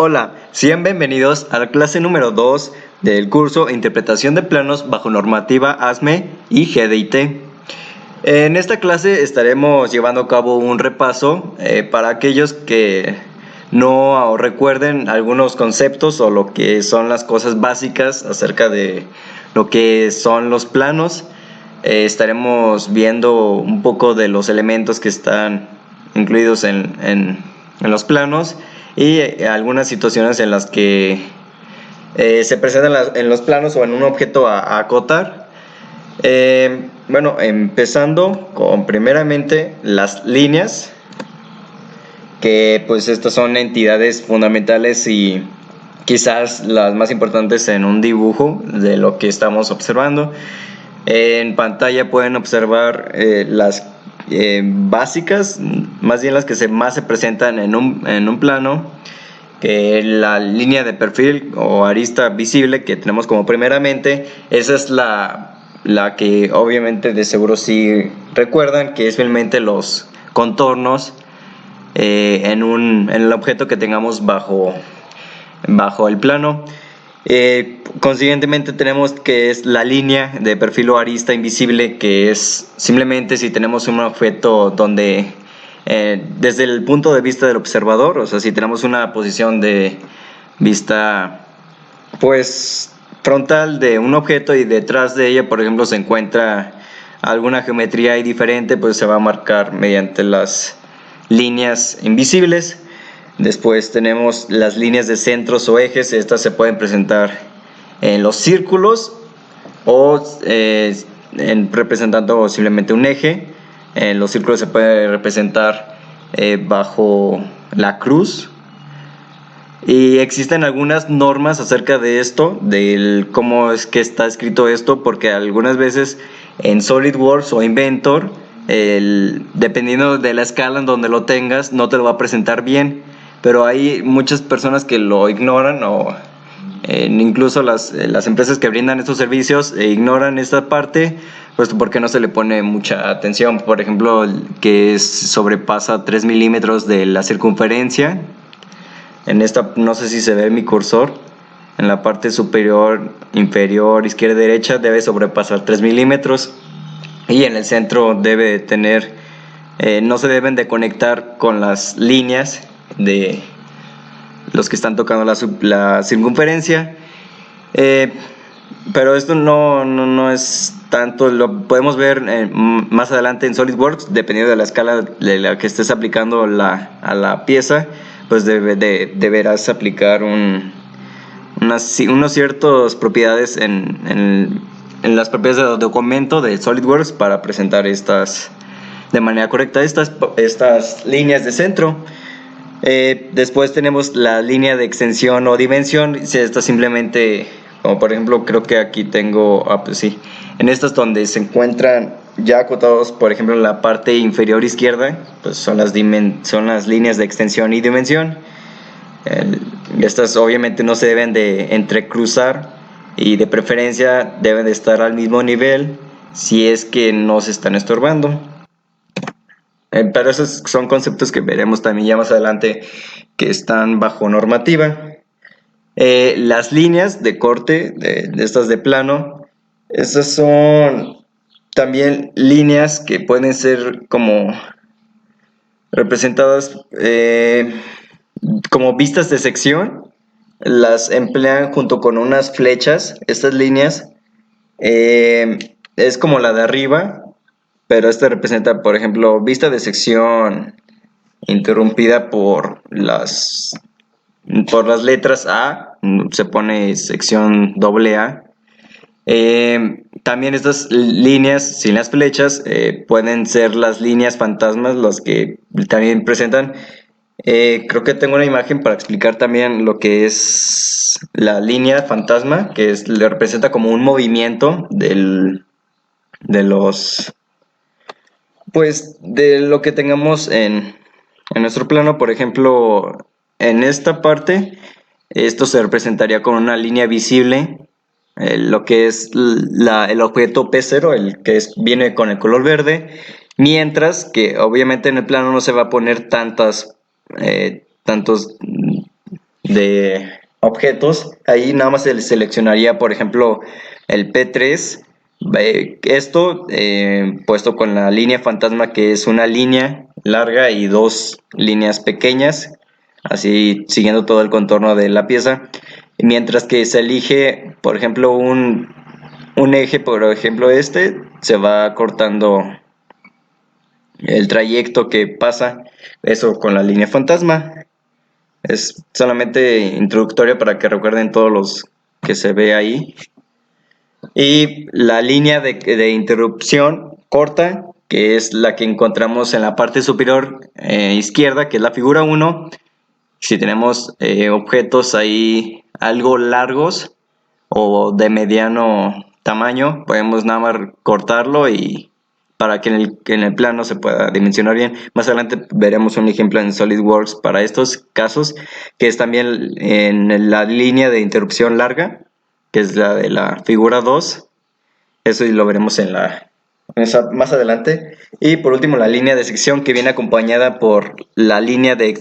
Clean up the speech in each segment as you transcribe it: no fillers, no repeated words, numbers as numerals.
Hola, sean bienvenidos a la clase número 2 del curso Interpretación de Planos bajo normativa ASME y GDIT. En esta clase estaremos llevando a cabo un repaso para aquellos que no recuerden algunos conceptos o lo que son las cosas básicas acerca de lo que son los planos. Estaremos viendo un poco de los elementos que están incluidos en los planos y algunas situaciones en las que se presentan en los planos o en un objeto a acotar. Bueno, empezando con primeramente las líneas, que pues estas son entidades fundamentales y quizás las más importantes en un dibujo de lo que estamos observando. En pantalla pueden observar las básicas, más bien las que más se presentan en un plano, que la línea de perfil o arista visible que tenemos como primeramente. Esa es la que obviamente de seguro sí recuerdan, que es realmente los contornos en el objeto que tengamos bajo el plano. Consiguientemente tenemos que es la línea de perfil o arista invisible, que es simplemente si tenemos un objeto donde desde el punto de vista del observador, o sea, si tenemos una posición de vista pues frontal de un objeto y detrás de ella, por ejemplo, se encuentra alguna geometría ahí diferente, pues se va a marcar mediante las líneas invisibles. Después tenemos las líneas de centros o ejes. Estas se pueden presentar en los círculos o representando simplemente un eje. En los círculos se puede representar bajo la cruz. Y existen algunas normas acerca de esto, del cómo es que está escrito esto, porque algunas veces en SolidWorks o Inventor, dependiendo de la escala en donde lo tengas, no te lo va a presentar bien. Pero hay muchas personas que lo ignoran, o incluso las empresas que brindan estos servicios ignoran esta parte, pues porque no se le pone mucha atención. Por ejemplo, que sobrepasa 3 milímetros de la circunferencia. En esta, no sé si se ve mi cursor, en la parte superior, inferior, izquierda y derecha debe sobrepasar 3 milímetros. Y en el centro debe tener, no se deben de conectar con las líneas de los que están tocando la circunferencia. Pero esto no es tanto, lo podemos ver más adelante en SolidWorks, dependiendo de la escala de la que estés aplicando a la pieza, pues deberás aplicar unas ciertas propiedades en las propiedades del documento de SolidWorks para presentar de manera correcta estas líneas de centro. Después tenemos la línea de extensión o dimensión. Esta simplemente, como por ejemplo, creo que aquí tengo, pues sí, en estas donde se encuentran ya acotados, por ejemplo, en la parte inferior izquierda, pues son las líneas de extensión y dimensión. Estas obviamente no se deben de entrecruzar y de preferencia deben de estar al mismo nivel si es que no se están estorbando. Pero esos son conceptos que veremos también ya más adelante, que están bajo normativa. Las líneas de corte, de estas de plano, estas son también líneas que pueden ser como representadas como vistas de sección. Las emplean junto con unas flechas. Estas líneas es como la de arriba, pero esta representa, por ejemplo, vista de sección interrumpida por las letras A, se pone sección AA. También estas líneas sin las flechas pueden ser las líneas fantasmas, las que también presentan. Creo que tengo una imagen para explicar también lo que es la línea fantasma, que le representa como un movimiento de los, pues, de lo que tengamos en nuestro plano. Por ejemplo, en esta parte, esto se representaría con una línea visible, lo que es el objeto P0, el que viene con el color verde, mientras que obviamente en el plano no se va a poner tantos de objetos. Ahí nada más se seleccionaría, por ejemplo, el P3. Esto puesto con la línea fantasma, que es una línea larga y dos líneas pequeñas, así siguiendo todo el contorno de la pieza. Mientras que se elige, por ejemplo, un eje, por ejemplo se va cortando el trayecto que pasa, eso con la línea fantasma. Es solamente introductoria para que recuerden todos los que se ve ahí. Y la línea de interrupción corta, que es la que encontramos en la parte superior izquierda, que es la figura 1. Si tenemos objetos ahí algo largos o de mediano tamaño, podemos nada más cortarlo y para que en el plano se pueda dimensionar bien. Más adelante veremos un ejemplo en SolidWorks para estos casos, que es también en la línea de interrupción larga, que es la de la figura 2. Eso lo veremos más adelante. Y por último, la línea de sección, que viene acompañada por la línea de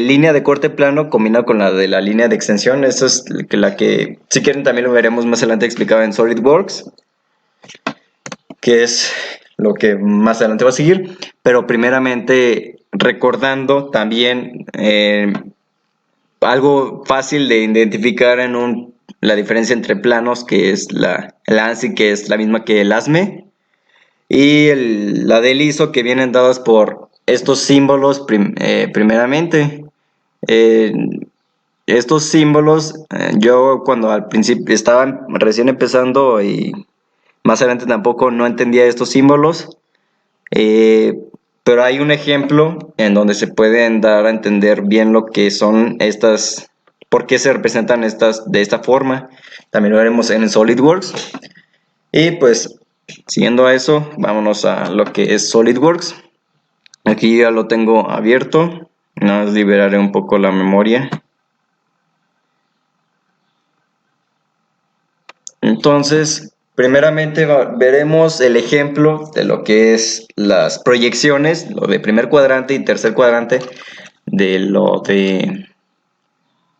línea de corte plano combinado con la de la línea de extensión. Eso es la que, si quieren, también lo veremos más adelante explicado en SolidWorks, que es lo que más adelante va a seguir. Pero primeramente, recordando también algo fácil de identificar la diferencia entre planos, que es el ANSI, que es la misma que el ASME, y la del ISO, que vienen dadas por estos símbolos primeramente. Eh, Estos símbolos, yo cuando al principio estaba recién empezando y más adelante tampoco no entendía estos símbolos, pero hay un ejemplo en donde se pueden dar a entender bien lo que son estas, por qué se representan estas de esta forma. También lo veremos en SolidWorks. Y pues, siguiendo a eso, vámonos a lo que es SolidWorks. Aquí ya lo tengo abierto. Nada más liberaré un poco la memoria. Entonces, primeramente veremos el ejemplo de lo que es las proyecciones, lo de primer cuadrante y tercer cuadrante, de lo de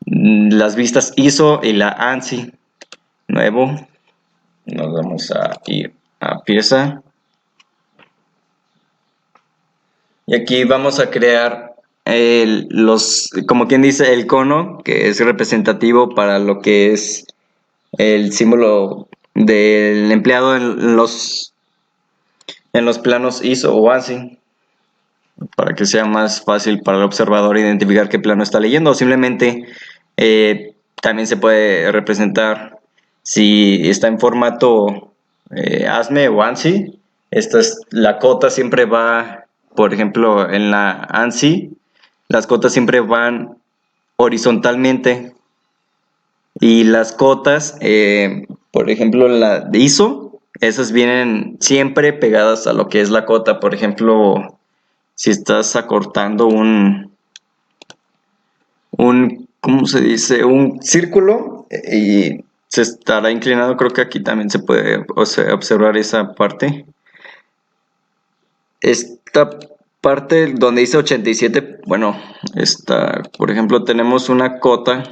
las vistas ISO y la ANSI. Nuevo, nos vamos a ir a pieza. Y aquí vamos a crear como quien dice, el cono, que es representativo para lo que es el símbolo del empleado en los planos ISO o ANSI, para que sea más fácil para el observador identificar qué plano está leyendo. O simplemente también se puede representar si está en formato ASME o ANSI. La cota siempre va, por ejemplo, en la ANSI, las cotas siempre van horizontalmente, y las cotas, por ejemplo, la de ISO, esas vienen siempre pegadas a lo que es la cota. Por ejemplo, si estás acortando ¿cómo se dice? Un círculo y se estará inclinado, creo que aquí también se puede observar esa parte. Esta parte donde dice 87, bueno, por ejemplo, tenemos una cota.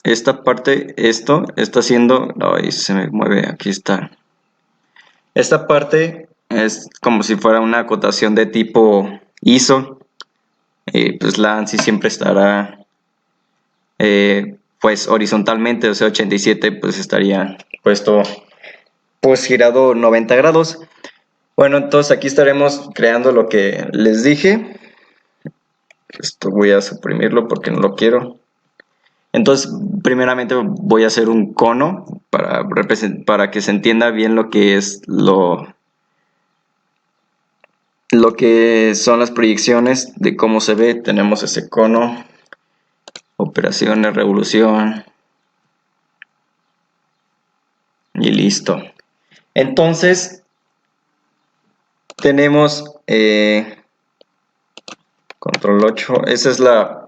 Esta parte, esto está haciendo, ay, se me mueve, aquí está. Esta parte es como si fuera una acotación de tipo ISO. Pues la ANSI siempre estará pues horizontalmente, o sea, 87 pues estaría puesto, pues girado 90 grados. Bueno, entonces aquí estaremos creando lo que les dije. Esto voy a suprimirlo porque no lo quiero. Entonces, primeramente voy a hacer un cono para que se entienda bien lo que es lo que son las proyecciones de cómo se ve. Tenemos ese cono, operaciones, revolución y listo. Entonces tenemos control 8, esa es la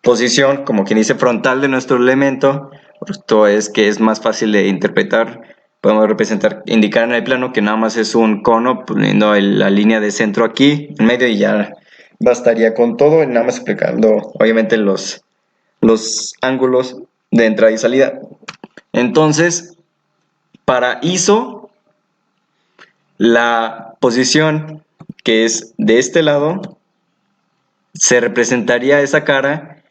posición, como quien dice, frontal de nuestro elemento. Esto es que es más fácil de interpretar podemos representar, indicar en el plano que nada más es un cono, poniendo la línea de centro aquí en medio y ya bastaría con todo, y nada más explicando obviamente los ángulos de entrada y salida. Entonces, para ISO, la posición que es de este lado, se representaría esa cara,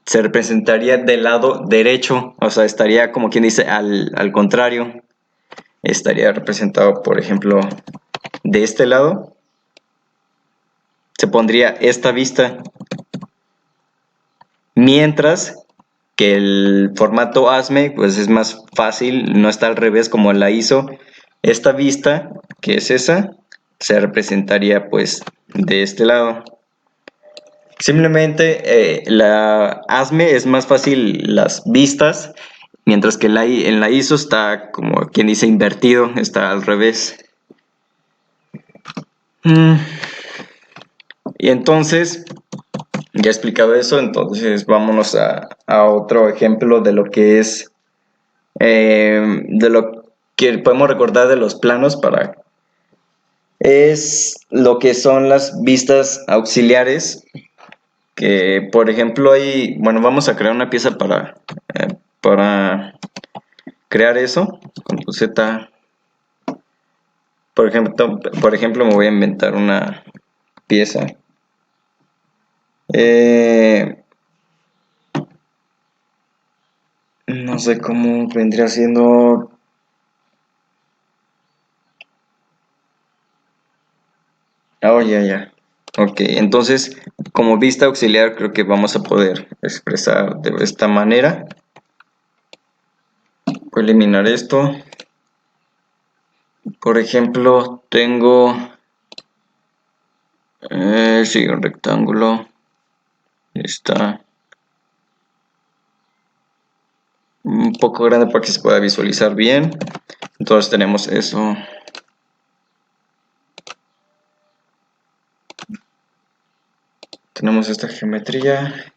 se representaría del lado derecho, o sea, estaría como quien dice al contrario. Estaría representado, por ejemplo, de este lado, se pondría esta vista, mientras que el formato ASME pues es más fácil, no está al revés como la ISO. Esta vista, que es esa, se representaría pues de este lado. Simplemente la ASME es más fácil las vistas, mientras que en la ISO está como quien dice invertido, está al revés. Y entonces, ya he explicado eso, entonces vámonos a otro ejemplo de lo que es, de lo que podemos recordar de los planos para... Es lo que son las vistas auxiliares, que por ejemplo hay, bueno, vamos a crear una pieza para crear eso, con tu Z, por ejemplo me voy a inventar una pieza. No sé cómo vendría siendo. Oh, ya. Ok, entonces, como vista auxiliar, creo que vamos a poder expresar de esta manera. Voy a eliminar esto. Por ejemplo, tengo. Sí, un rectángulo. Está un poco grande para que se pueda visualizar bien. Entonces, tenemos eso. Tenemos esta geometría.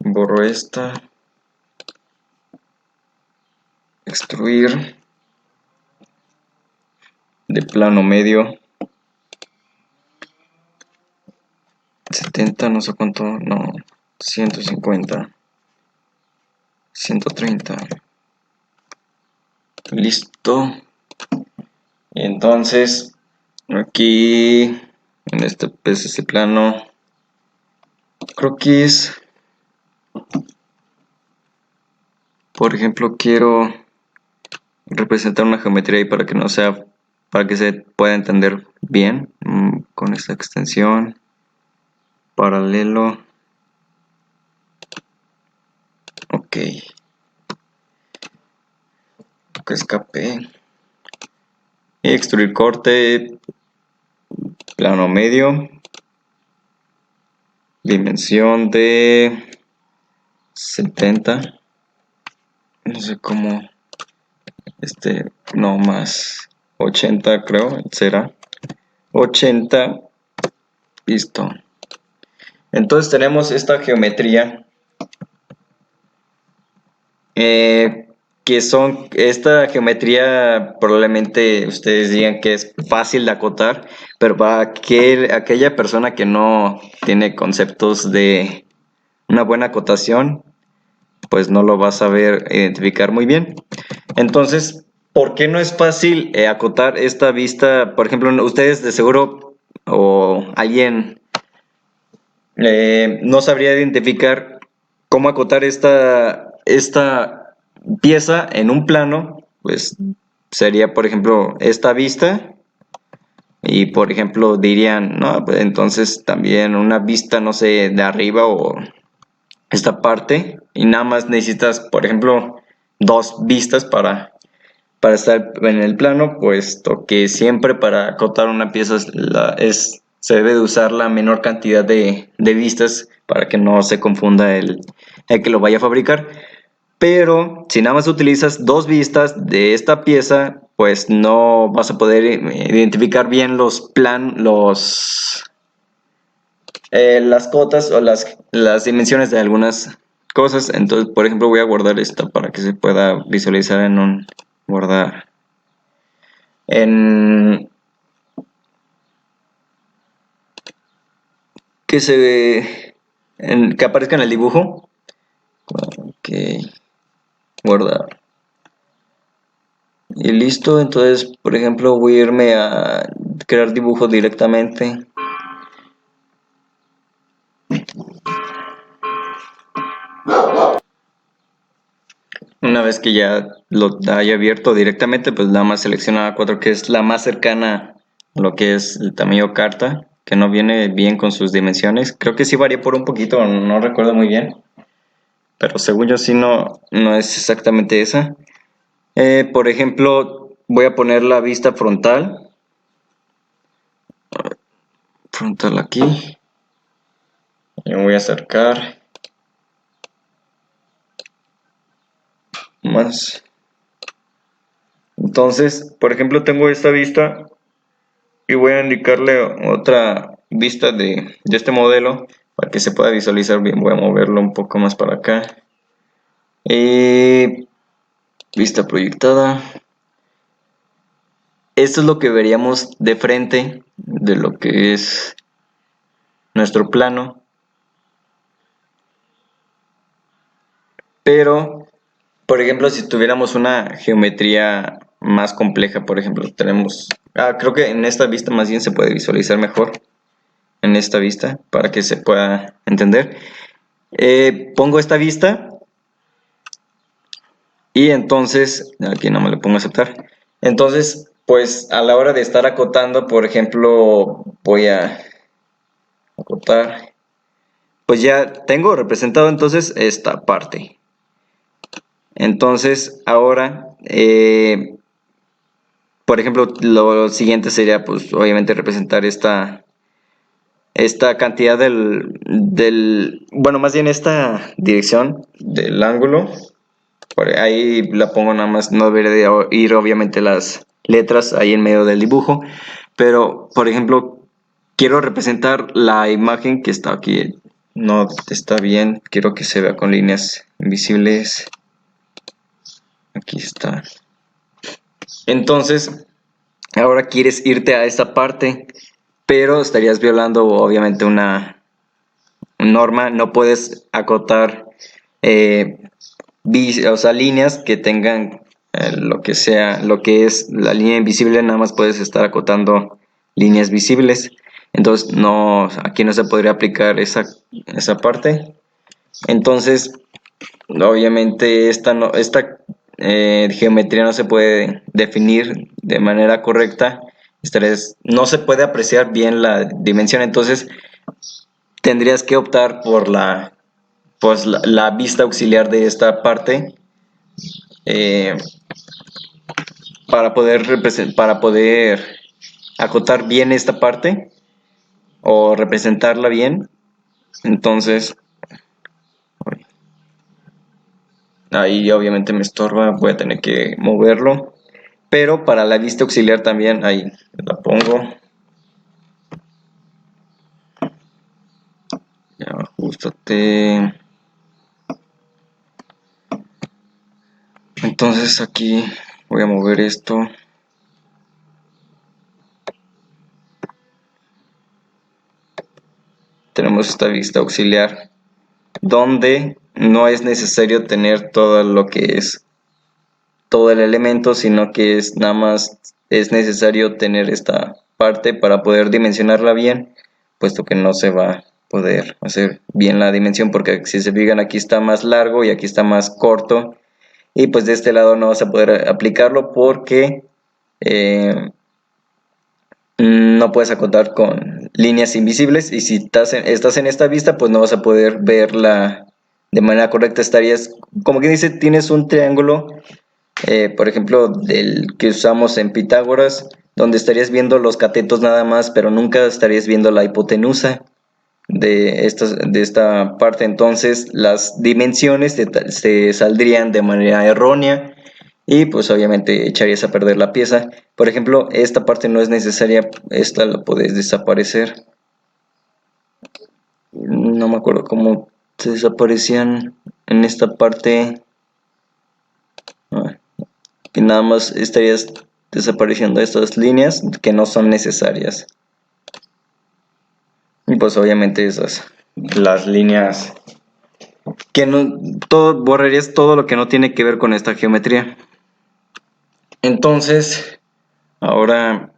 Borro esta. Extruir. De plano medio. 70, no sé cuánto, no, 150, 130. Listo. Y entonces, aquí, en este PCC plano, creo que es, por ejemplo, quiero representar una geometría ahí para que no sea, para que se pueda entender bien, con esta extensión, paralelo. Ok. Que escape. Y extruir corte, plano medio, dimensión de 70, no sé cómo, no más 80 creo, será 80, listo. Entonces tenemos esta geometría, esta geometría probablemente ustedes digan que es fácil de acotar, pero para aquella persona que no tiene conceptos de una buena acotación, pues no lo va a saber identificar muy bien. Entonces, ¿por qué no es fácil acotar esta vista? Por ejemplo, ustedes de seguro o alguien no sabría identificar cómo acotar esta pieza en un plano, pues sería, por ejemplo, esta vista. Y por ejemplo dirían, no, pues entonces también una vista, no sé, de arriba o esta parte, y nada más necesitas, por ejemplo, dos vistas para estar en el plano, puesto que siempre para acotar una pieza se debe de usar la menor cantidad de vistas para que no se confunda el que lo vaya a fabricar. Pero si nada más utilizas dos vistas de esta pieza, pues no vas a poder identificar bien las cotas o las dimensiones de algunas cosas. Entonces, por ejemplo, voy a guardar esta para que se pueda visualizar en un guardar. en que aparezca en el dibujo. Ok, guardar. Y listo, entonces, por ejemplo, voy a irme a crear dibujo directamente. Una vez que ya lo haya abierto directamente, pues nada más selecciona A4, que es la más cercana a lo que es el tamaño carta, que no viene bien con sus dimensiones. Creo que sí varía por un poquito, no recuerdo muy bien, pero según yo sí no es exactamente esa. Por ejemplo, voy a poner la vista frontal. Frontal aquí. Y me voy a acercar más. Entonces, por ejemplo, tengo esta vista y voy a indicarle otra vista de este modelo para que se pueda visualizar bien. Voy a moverlo un poco más para acá. Y vista proyectada. Esto es lo que veríamos de frente de lo que es nuestro plano. Pero, por ejemplo, si tuviéramos una geometría más compleja, por ejemplo, tenemos... creo que en esta vista más bien se puede visualizar mejor. En esta vista, para que se pueda entender. Pongo esta vista y entonces, aquí no me le pongo a aceptar. Entonces, pues a la hora de estar acotando, por ejemplo, voy a acotar, pues ya tengo representado entonces esta parte. Entonces, ahora, por ejemplo, lo siguiente sería, pues obviamente representar esta cantidad bueno, más bien esta dirección del ángulo. Por ahí la pongo nada más, no debería de ir obviamente las letras ahí en medio del dibujo, pero por ejemplo quiero representar la imagen que está aquí, no está bien, quiero que se vea con líneas invisibles, aquí está. Entonces ahora quieres irte a esta parte, pero estarías violando obviamente una norma, no puedes acotar o sea, líneas que tengan lo que es la línea invisible, nada más puedes estar acotando líneas visibles. Entonces, aquí no se podría aplicar esa parte. Entonces, obviamente esta geometría no se puede definir de manera correcta. No se puede apreciar bien la dimensión, entonces tendrías que optar por la vista auxiliar de esta parte, eh, para poder acotar bien esta parte o representarla bien. Entonces ahí obviamente me estorba, voy a tener que moverlo, pero para la vista auxiliar también ahí la pongo, ya, ajustate. Entonces aquí voy a mover esto. Tenemos esta vista auxiliar donde no es necesario tener todo lo que es todo el elemento, sino que nada más es necesario tener esta parte para poder dimensionarla bien, puesto que no se va a poder hacer bien la dimensión, porque si se fijan aquí está más largo y aquí está más corto, y pues de este lado no vas a poder aplicarlo porque no puedes acotar con líneas invisibles, y si estás en esta vista pues no vas a poder verla de manera correcta. Estarías, como que dice, tienes un triángulo, por ejemplo del que usamos en Pitágoras, donde estarías viendo los catetos nada más, pero nunca estarías viendo la hipotenusa de esta parte. Entonces las dimensiones se saldrían de manera errónea y pues obviamente echarías a perder la pieza. Por ejemplo, esta parte no es necesaria, esta la puedes desaparecer. No me acuerdo cómo se desaparecían en esta parte. Que nada más estarías desapareciendo estas líneas que no son necesarias. Y pues obviamente las líneas que no, borrarías todo lo que no tiene que ver con esta geometría. Entonces, ahora,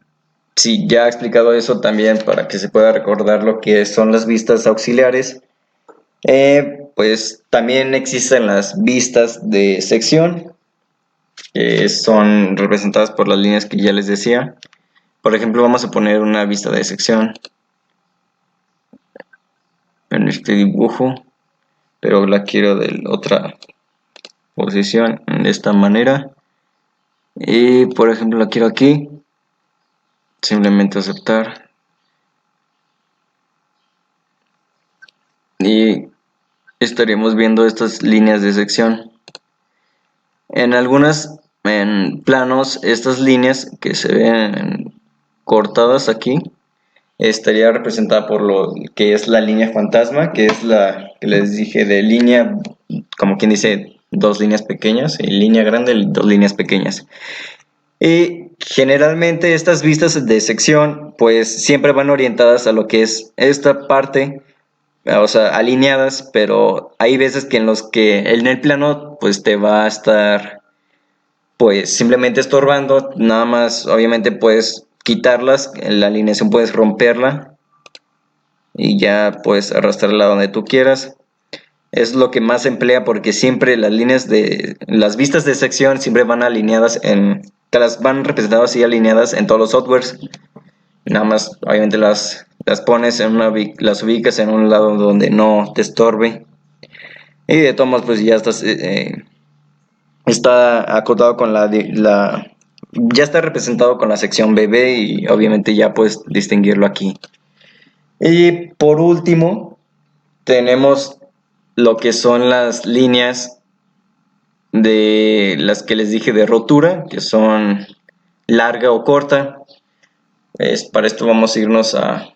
si ya he explicado eso también para que se pueda recordar lo que son las vistas auxiliares, pues también existen las vistas de sección, que son representadas por las líneas que ya les decía. Por ejemplo, vamos a poner una vista de sección en este dibujo, pero la quiero de otra posición, de esta manera. Y por ejemplo la quiero aquí, simplemente aceptar. Y estaríamos viendo estas líneas de sección. En algunos planos, estas líneas que se ven cortadas aquí, estaría representada por lo que es la línea fantasma, que es la que les dije de línea, como quien dice, dos líneas pequeñas, y línea grande, dos líneas pequeñas. Y generalmente estas vistas de sección, pues siempre van orientadas a lo que es esta parte, o sea, alineadas, pero hay veces que en los que en el plano, pues te va a estar, pues simplemente estorbando, nada más, obviamente puedes quitarlas, la alineación puedes romperla y ya puedes arrastrarla donde tú quieras. Es lo que más se emplea porque siempre las vistas de sección siempre van alineadas que las van representadas así alineadas en todos los softwares. Nada más, obviamente las pones las ubicas en un lado donde no te estorbe. Y de todos modos, pues ya está acotado con ya está representado con la sección BB y obviamente ya puedes distinguirlo aquí. Y por último, tenemos lo que son las líneas de las que les dije de rotura, que son larga o corta. Para esto vamos a irnos a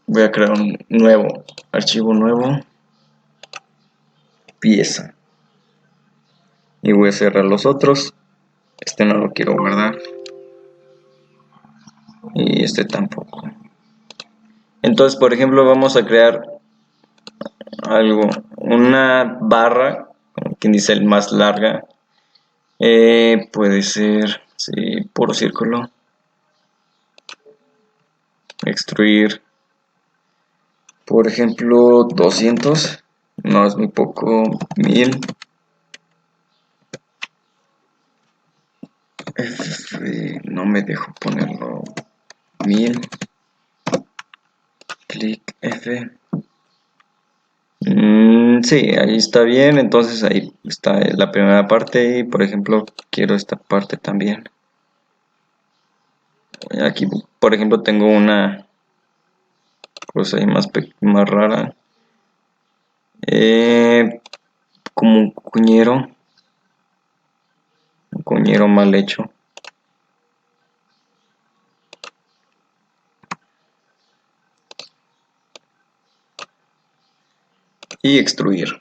voy a crear un nuevo archivo nuevo, pieza, y voy a cerrar los otros. Este no lo quiero guardar y este tampoco. Entonces, por ejemplo, vamos a crear una barra, como quien dice, el más larga. Puede ser, sí, puro círculo. Extruir, por ejemplo, 200. No, es muy poco. 1000. No me dejo ponerlo. 1000. Clic F. Sí, ahí está bien. Entonces ahí está la primera parte. Y por ejemplo, quiero esta parte también. Aquí, por ejemplo, tengo una cosa ahí más rara. Como un cuñero mal hecho. Y extruir.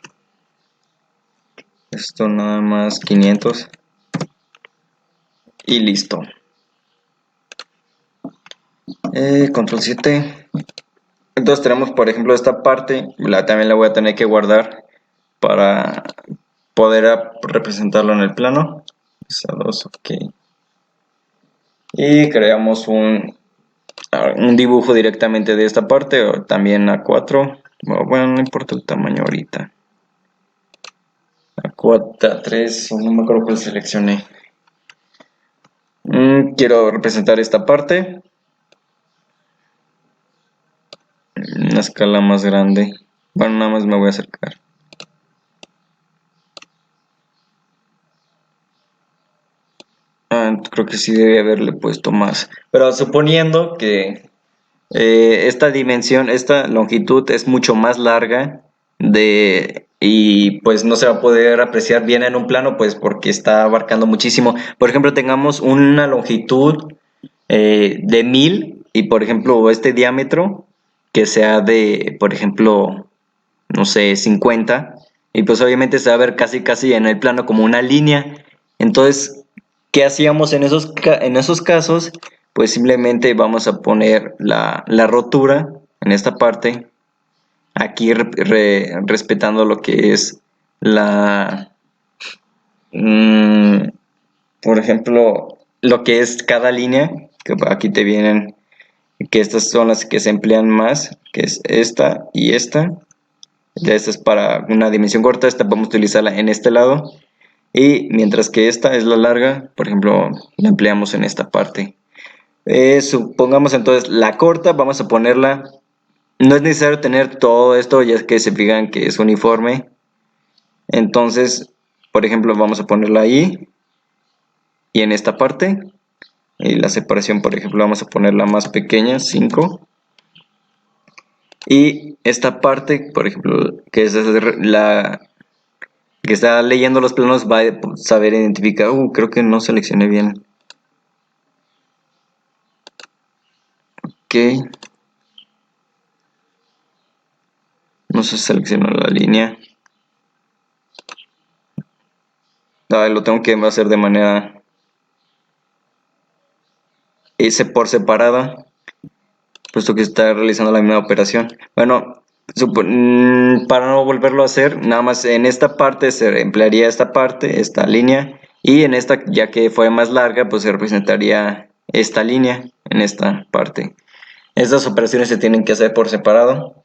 Esto nada más 500. Y listo. Control 7. Entonces tenemos, por ejemplo, esta parte. También la voy a tener que guardar para poder representarlo en el plano. Esa 2, ok. Y creamos un dibujo directamente de esta parte, o también A4. Bueno, no importa el tamaño ahorita. A4, A3, no me acuerdo cuál seleccioné. Quiero representar esta parte. Una escala más grande. Bueno, nada más me voy a acercar. Creo que sí debe haberle puesto más. Pero suponiendo que esta dimensión, esta longitud es mucho más larga y pues no se va a poder apreciar bien en un plano, pues porque está abarcando muchísimo. Por ejemplo, tengamos una longitud de 1000 y por ejemplo este diámetro que sea de, por ejemplo, no sé, 50. y pues obviamente se va a ver casi en el plano como una línea. Entonces, ¿qué hacíamos en esos casos? Pues simplemente vamos a poner la rotura en esta parte, aquí respetando lo que es la, mm, por ejemplo, lo que es cada línea, que aquí te vienen, que estas son las que se emplean más, que es esta y esta. Ya esta es para una dimensión corta, esta vamos a utilizarla en este lado. Y mientras que esta es la larga, por ejemplo, la empleamos en esta parte. Supongamos entonces la corta, vamos a ponerla. No es necesario tener todo esto, ya que se fijan que es uniforme. Entonces, por ejemplo, vamos a ponerla ahí y en esta parte. Y la separación, por ejemplo, vamos a ponerla más pequeña, 5. Y esta parte, por ejemplo, que es la que está leyendo los planos, va a saber identificar. Creo que no seleccioné bien. Ok. No se seleccionó la línea. Lo tengo que hacer de manera por separada, puesto que está realizando la misma operación. Bueno, para no volverlo a hacer, nada más en esta parte se emplearía esta línea, y en esta, ya que fue más larga, pues se representaría esta línea en esta parte. Estas operaciones se tienen que hacer por separado.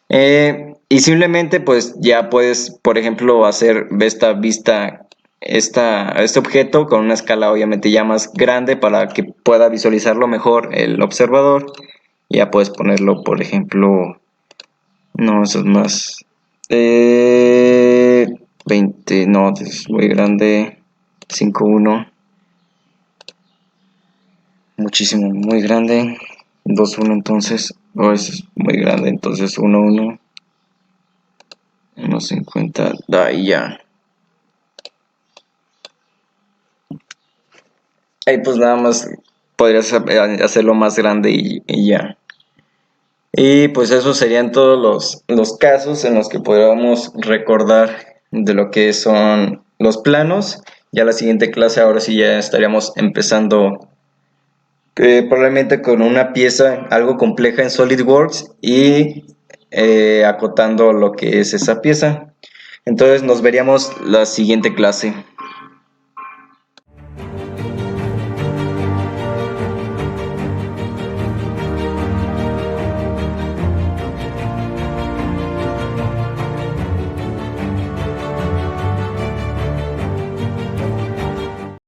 Y simplemente pues ya puedes, por ejemplo, hacer esta vista, este objeto con una escala obviamente ya más grande para que pueda visualizarlo mejor el observador. Ya puedes ponerlo, por ejemplo, no, eso es más, 20, no, es muy grande, 5.1, muchísimo, muy grande, 2.1 entonces, eso es muy grande, entonces 1.1. 1.50, ahí ya. Ahí pues nada más podrías hacerlo más grande y ya. Y pues esos serían todos los casos en los que podríamos recordar de lo que son los planos. Ya la siguiente clase ahora sí ya estaríamos empezando probablemente con una pieza algo compleja en SolidWorks y acotando lo que es esa pieza. Entonces nos veríamos la siguiente clase.